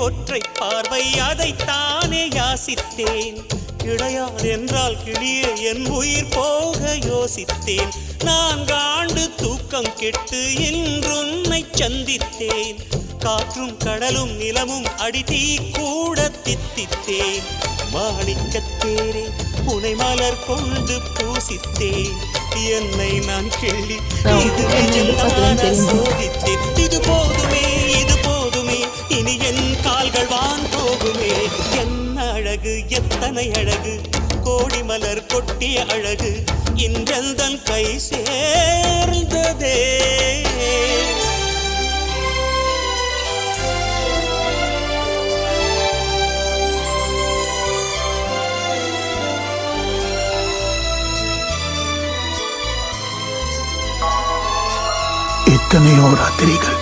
ஒற்றை பார்வை அதைத்தானே யாசித்தேன். கிடையாது என்றால் கிளியே என் உயிர் போக யோசித்தேன். 4 ஆண்டு தூக்கம் கெட்டு இன்றுன்னை சந்தித்தேன். காற்றும் கடலும் நிலமும் அடித்தீ கூட தித்தித்தேன். மாணிக்கத்தேரே உனை மலர் கொண்டு பூசித்தேன். என்னை நான் கிள்ளி இது நிஜந்தான சோதித்தேன். இது போதுமே இது போதுமே இனி என் கால்கள் வான் போகுமே. என்ன அழகு எத்தனை அழகு கோடி மலர் கொட்டிய அழகு இன்றெந்தன் கை சேர்ந்ததே. எத்தனையோ ராத்திரிகள்